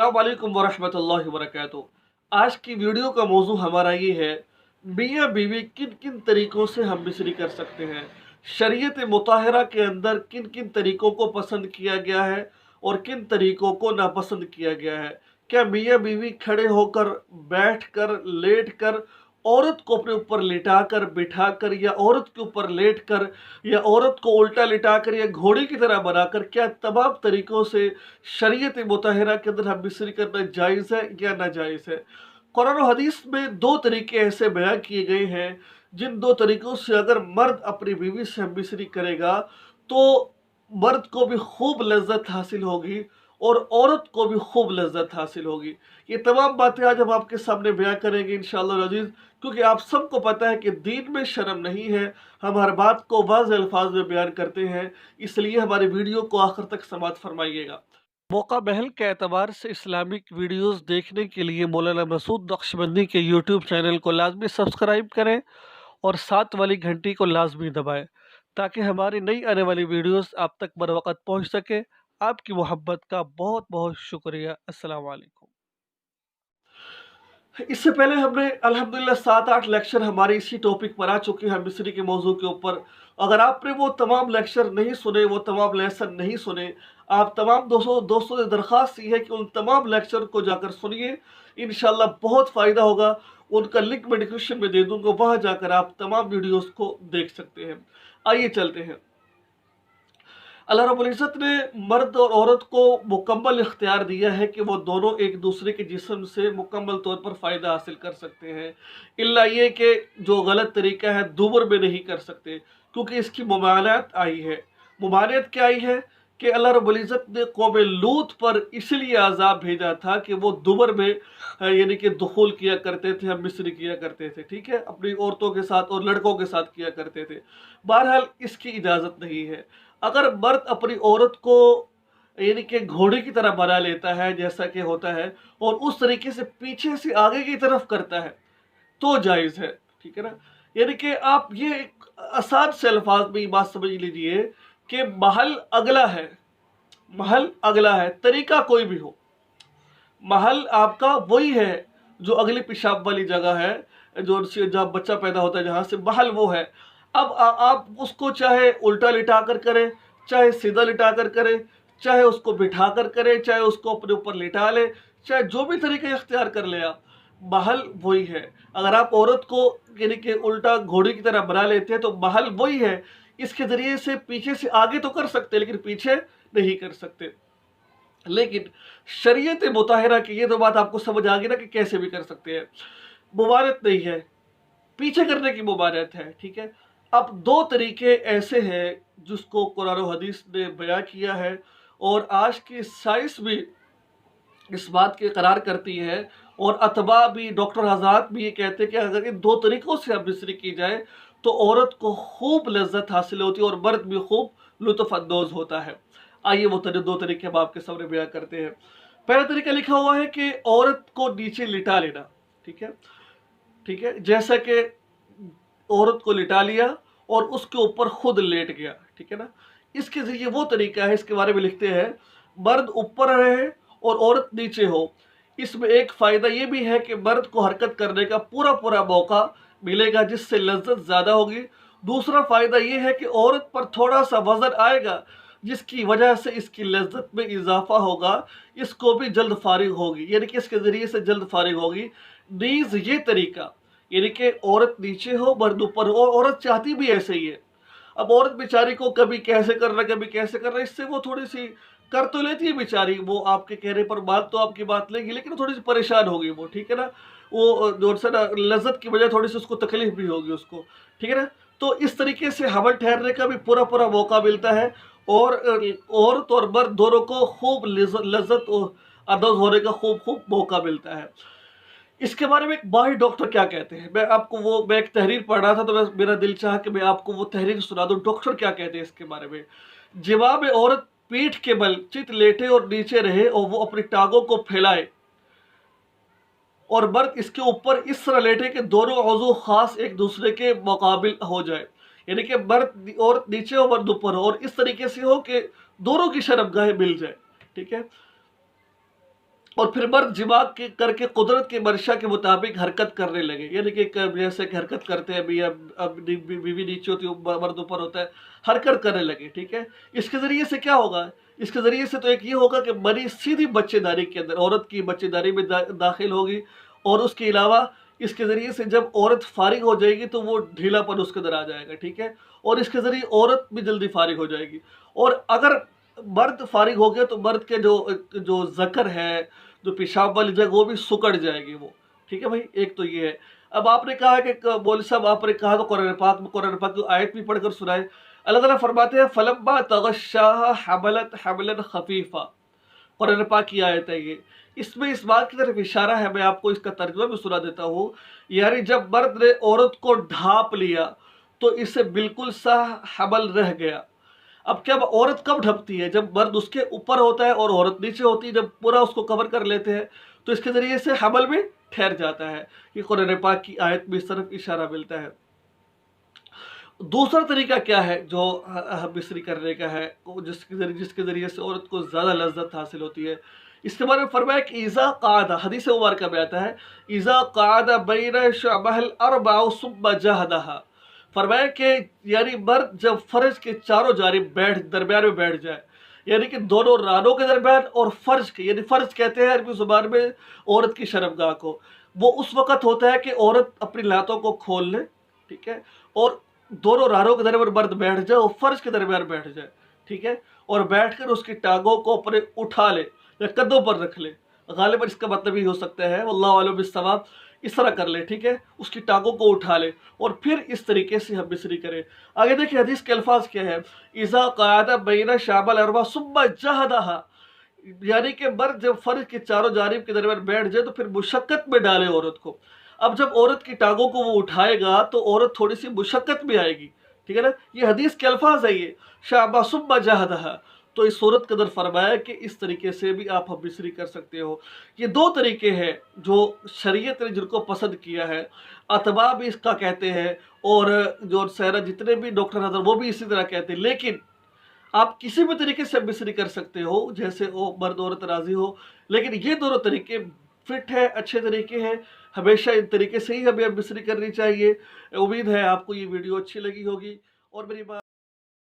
अस्सलाम वालेकुम वरहमतुल्लाहि वबरकातुहू। आज की वीडियो का मौजू हमारा ये है, मियाँ बीवी किन किन तरीक़ों से हम मिसरी कर सकते हैं। शरीयत मुताहरा के अंदर किन किन तरीक़ों को पसंद किया गया है और किन तरीक़ों को नापसंद किया गया है। क्या मियाँ बीवी खड़े होकर, बैठ कर, लेट कर, औरत को अपने ऊपर लिटा कर, बिठा कर, या औरत के ऊपर लेट कर, या औरत को उल्टा लिटा कर, या घोड़े की तरह बनाकर, क्या तमाम तरीक़ों से शरीयत मुताहरा के अंदर हम मिसरी करना जायज़ है या नाजायज़ है। कुरान और हदीस में दो तरीके ऐसे बयान किए गए हैं, जिन दो तरीक़ों से अगर मर्द अपनी बीवी से हम मिसरी करेगा तो मर्द को भी खूब लज्जत हासिल होगी और औरत को भी खूब लज्जत हासिल होगी। ये तमाम बातें आज हम आपके सामने बयान करेंगे इंशाअल्लाह अज़ीज़, क्योंकि आप सबको पता है कि दीन में शर्म नहीं है, हम हर बात को वाज़ेह अल्फाज में बयान करते हैं, इसलिए हमारी वीडियो को आखिर तक समाअत फरमाइएगा। मौका महल के एतबार से इस्लामिक वीडियोस देखने के लिए मौलाना मसूद नक्शबंदी के यूट्यूब चैनल को लाजमी सब्सक्राइब करें और साथ वाली घंटी को लाजमी दबाएं, ताकि हमारी नई आने वाली वीडियोस आप तक बर वक़्त पहुँच सके। आपकी मोहब्बत का बहुत बहुत शुक्रिया। अस्सलाम वालेकुम। इससे पहले हमने अल्हम्दुलिल्लाह 7-8 लेक्चर हमारे इसी टॉपिक पर आ चुके हैं, मिस्री के मौजू के ऊपर। अगर आपने वो तमाम लेक्चर नहीं सुने, वो तमाम लेसन नहीं सुने, आप तमाम दोस्तों से दरख्वास्त ये है कि उन तमाम लेक्चर को जाकर सुनिए, इंशाअल्लाह बहुत फ़ायदा होगा। उनका लिंक मैं डिस्क्रिप्शन में दे दूँगा, वहाँ जाकर आप तमाम वीडियोज़ को देख सकते हैं। आइए चलते हैं। अल्लाह रब्बुल इज़्ज़त ने मर्द और औरत को मुकम्मल इख्तियार दिया है कि वो दोनों एक दूसरे के जिस्म से मुकम्मल तौर पर फ़ायदा हासिल कर सकते हैं, इल्ला ये कि जो गलत तरीका है दुबर में नहीं कर सकते, क्योंकि इसकी मुमानत आई है। मुमानत क्या आई है कि अल्लाह रब्बुल इज़्ज़त ने कौम लूत पर इसलिए अज़ाब भेजा था कि वो दुबर में यानी कि दुखूल किया करते थे, हम मिस्री किया करते थे, ठीक है, अपनी औरतों के साथ और लड़कों के साथ किया करते थे। बहरहाल इसकी इजाज़त नहीं है। अगर मर्द अपनी औरत को यानी कि घोड़े की तरह बना लेता है, जैसा कि होता है, और उस तरीके से पीछे से आगे की तरफ करता है, तो जायज़ है, ठीक है ना। यानी कि आप ये एक आसान से अल्फाज में ये बात समझ लीजिए कि महल अगला है, महल अगला है, तरीका कोई भी हो, महल आपका वही है जो अगली पेशाब वाली जगह है, जो जहाँ बच्चा पैदा होता है, जहाँ से महल वो है। अब आप उसको चाहे उल्टा लिटा कर करें, चाहे सीधा लिटा कर करें, चाहे उसको बिठा कर करें, चाहे उसको अपने ऊपर लिटा ले, चाहे जो भी तरीके इख्तियार कर ले, आप महल वही है। अगर आप औरत को यानी कि उल्टा घोड़े की तरह बना लेते हैं तो महल वही है। इसके ज़रिए से पीछे से आगे तो कर सकते हैं, लेकिन पीछे नहीं कर सकते। लेकिन शरीयत मुताहरा की ये तो बात आपको समझ आ गई ना कि कैसे भी कर सकते हैं। मुबारत नहीं है, पीछे करने की मुबारत है, ठीक है। अब दो तरीके ऐसे हैं जिसको कुरान और हदीस ने बयां किया है, और आज की साइंस भी इस बात के करार करती है, और अतबा भी, डॉक्टर हज़रात भी ये कहते हैं कि अगर इन दो तरीक़ों से अब मिस्री की जाए तो औरत को खूब लज्जत हासिल होती है और मर्द भी खूब लुत्फ़अंदोज़ होता है। आइए वो दो तरीके हम आपके सामने बयान करते हैं। पहला तरीका लिखा हुआ है कि औरत को नीचे लिटा लेना, ठीक है, ठीक है, जैसा कि औरत को लिटा लिया और उसके ऊपर खुद लेट गया, ठीक है ना। इसके ज़रिए वो तरीका है, इसके बारे में लिखते हैं, मर्द ऊपर रहे और औरत नीचे हो। इसमें एक फ़ायदा ये भी है कि मर्द को हरकत करने का पूरा मौका मिलेगा, जिससे लज्जत ज़्यादा होगी। दूसरा फ़ायदा ये है कि औरत पर थोड़ा सा वज़न आएगा, जिसकी वजह से इसकी लज्जत में इजाफा होगा, इसको भी जल्द फारिग होगी, यानी कि इसके ज़रिए से जल्द फारिग होगी। नीज़ ये तरीका, यानी कि औरत नीचे हो मर्द ऊपर हो, और औरत चाहती भी ऐसे ही है। अब औरत बेचारी को कभी कैसे करना, कभी कैसे करना, इससे वो थोड़ी सी कर तो लेती है बेचारी, वो आपके कहने पर बात तो आपकी बात लेगी, लेकिन थोड़ी सी परेशान होगी वो, ठीक है ना। वो जो सा ना लज्जत की वजह थोड़ी सी उसको तकलीफ भी होगी उसको, ठीक है ना। तो इस तरीके से हमल ठहरने का भी पूरा मौका मिलता है, और औरत और मर्द दोनों को खूब लज्जत अंदोज़ होने का खूब मौका मिलता है। इसके बारे में एक माहिर डॉक्टर क्या कहते हैं, मैं एक तहरीर पढ़ रहा था, तो मेरा दिल चाहा कि मैं आपको वो तहरीर सुना दूं। डॉक्टर क्या कहते हैं इसके बारे में। जवाब में औरत पीठ के बल चित लेटे और नीचे रहे और वो अपनी टांगों को फैलाए, और मर्द इसके ऊपर इस तरह लेटे कि दोनों औज़ू खास एक दूसरे के मुकाबिल हो जाए, यानी कि मर्द औरत नीचे हो मर्द ऊपर हो, और इस तरीके से हो कि दोनों की शर्मगाहें मिल जाए, ठीक है। और फिर मर्द जिमा के करके कुदरत की मंशा के मुताबिक हरकत करने लगे, यानी कि जैसे कि हरकत करते हैं, अब बीवी नीचे होती है, मर्द ऊपर होता है, हरकत करने लगे, ठीक है। इसके ज़रिए से क्या होगा? इसके ज़रिए से तो एक ये होगा कि मरी सीधी बच्चेदारी के अंदर, औरत की बच्चेदारी में दाखिल होगी, और उसके अलावा इसके ज़रिए से जब औरत फारिग हो जाएगी तो वो ढीलापन उसके अंदर आ जाएगा, ठीक है। और इसके ज़रिए औरत भी जल्दी फारिग हो जाएगी। और अगर मर्द फारिग हो गया तो मर्द के जो जो ज़कर है, जो पेशाब वाली जगह, वो भी सुकड़ जाएगी वो, ठीक है भाई। एक तो ये है। अब आपने कहा कि मौलवी साहब आपने कहा तो कुरान पाक की आयत भी पढ़कर सुनाए। अल्लाह ताला फरमाते हैं फलम्मा तगश्शाहा हमलत हमलन खफीफा, कुरान पाक की आयत है ये। इसमें इस बात की तरफ इशारा है, मैं आपको इसका तर्जुमा भी सुना देता हूँ। यानी जब मर्द ने औरत को ढांप लिया तो इसे बिल्कुल सा हमल रह गया। अब क्या औरत कब ढपती है? जब मर्द उसके ऊपर होता है और औरत नीचे होती है, जब पूरा उसको कवर कर लेते हैं, तो इसके ज़रिए से हमल में ठहर जाता है। ये कुरान पाक की आयत में इस तरफ इशारा मिलता है। दूसरा तरीका क्या है जो मिस्री करने का है, जिसके ज़रिए से औरत को ज़्यादा लज्जत हासिल होती है? इसके बारे में फरमाया कि इज़ा क़ादा, हदीस मुबारका में आता है, इज़ा क़ादा बैन शअबहल अरबअ सुम्मा जहदहा, फरमाया कि यानी मर्द जब फ़र्ज के चारों जानिब दरमियान में बैठ जाए, यानी कि दोनों रानों के दरमियान और फ़र्ज के, यानी फ़र्ज कहते हैं अरबी ज़ुबान में औरत की शर्मगाह को, वो उस वक़्त होता है कि औरत अपनी लातों को खोल ले, ठीक है, और दोनों रानों के दरमियान मर्द बैठ जाए और फ़र्ज के दरमियान बैठ जाए, ठीक है, और बैठकर उसकी टांगों को अपने उठा ले या कदों पर रख ले। गालिबन इसका मतलब ही हो सकता है, वल्लाहु आलम बिस्सवाब, इस तरह कर ले, ठीक है, उसकी टांगों को उठा ले और फिर इस तरीके से हम मिस्री करें। आगे देखिए हदीस के अल्फाज क्या है, इज़ा क़ादा बैन शअबल अरबअ सुम्मा जहदहा, यानी कि मर्द जब फर्ज के चारों जानिब के दरमियान बैठ जाए तो फिर मुशक्कत में डाले औरत को। अब जब औरत की टांगों को वो उठाएगा तो औरत थोड़ी सी मुशक्कत में आएगी, ठीक है ना। ये हदीस के अल्फाज है, ये शाबा सुब्बा जहदहा। तो इस सूरत के अंदर फरमाया कि इस तरीके से भी आप मिस्री कर सकते हो। ये दो तरीके हैं जो शरीयत ने जिनको पसंद किया है। अतबा भी इसका कहते हैं और जो सहरा जितने भी डॉक्टर नजर वो भी इसी तरह कहते हैं। लेकिन आप किसी भी तरीके से मिस्री कर सकते हो, जैसे वो मर्द औरत राजी हो, लेकिन ये दोनों तरीके फिट है, अच्छे तरीके हैं। हमेशा इन तरीके से ही हमें मिस्री करनी चाहिए। उम्मीद है आपको ये वीडियो अच्छी लगी होगी और मेरी बात